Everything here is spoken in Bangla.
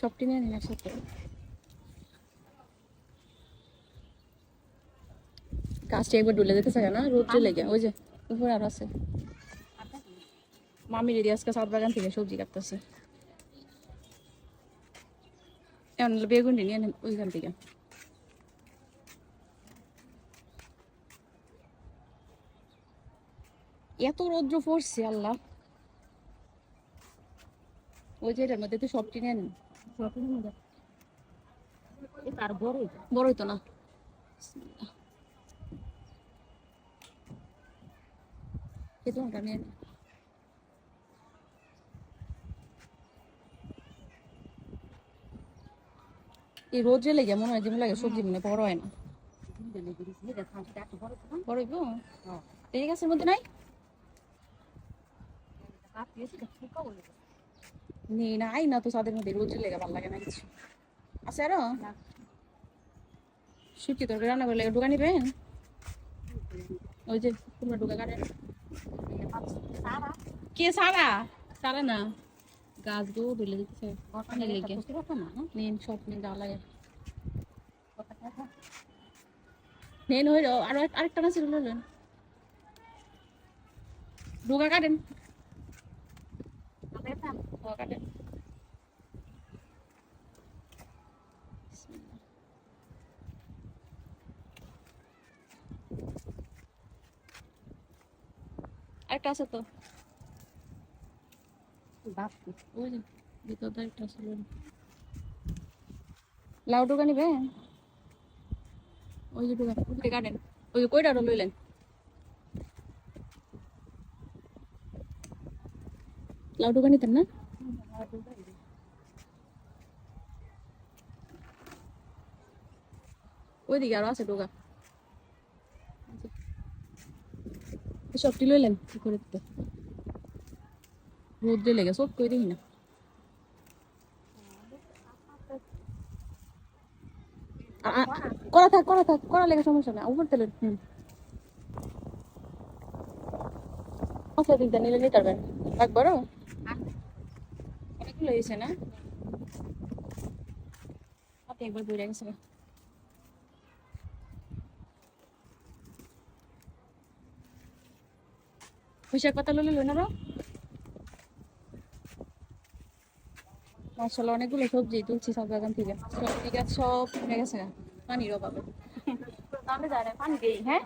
সব টিনে নিন একসাথে। গাছটা একবার ডুলে যেতে চায় না, রোদ লেগে। ওই যে উপরে আর আছে। মামি রেডি আজকে সাত বাগান থেকে সবজি কাটতেছে। এখন বেগুনটি নিয়ে নেন ওইখান থেকে। এত রৌদ্র পড়ছে আল্লাহ। ওই যে এটার মধ্যে তো সব টিনে নেন। তার বড়ই বড়ই তো না। খেতে ওটা নিয়ে নেন। এই রোদ যে লেগে মনে হয় যেমন লাগে সবজি মনে বড় হয় না। বড় হইব এই গাছের মধ্যে নাই। নেই না আই না তো ছাদের মধ্যে রোদ লেগে ভালো লাগে না কিছু। আছে আরো শুটকি তরকারি রান্না করলে ঢুকা নিবেন। ওই যে তোমরা ঢুকা কাটেন। কে সারা সারা না গাছ গো ঢেলে দিতেছে পানি লেগে। নেন সব নিন যা লাগে নেন। হইল আরো আরেকটা না ছিল বললেন ঢুকা কাটেন। কাটেন আরেকটা আছে তো ওই যে ভিতর আরেকটা ছিল। লাউ ঢুকা নিবেন। ওই যে ঢুকা গার্ডেন ওই যে কইটা লইলেন। লাউ ঢুকা নিতেন না। ওইদিকে আরো আছে ঢোকা। সবটি লইলেন কি করে দিতে রোদ দিয়ে লেগে সব কই দেখি না। করা থাক করা লেগে সমস্যা না উপর তেলেন। আচ্ছা দিকটা নিলে নিতে পারবেন একবারও অনেকগুলো হয়েছে না। হাতে একবার বইরা গেছে। পুঁইশাক পাতা লইলে লই না রো। মাশাআল্লাহ অনেকগুলো সবজি তুলছি সব বাগান থেকে। সবজি গাছ সব ভেঙে গেছে পানির অভাবে। পানি দেই হ্যাঁ।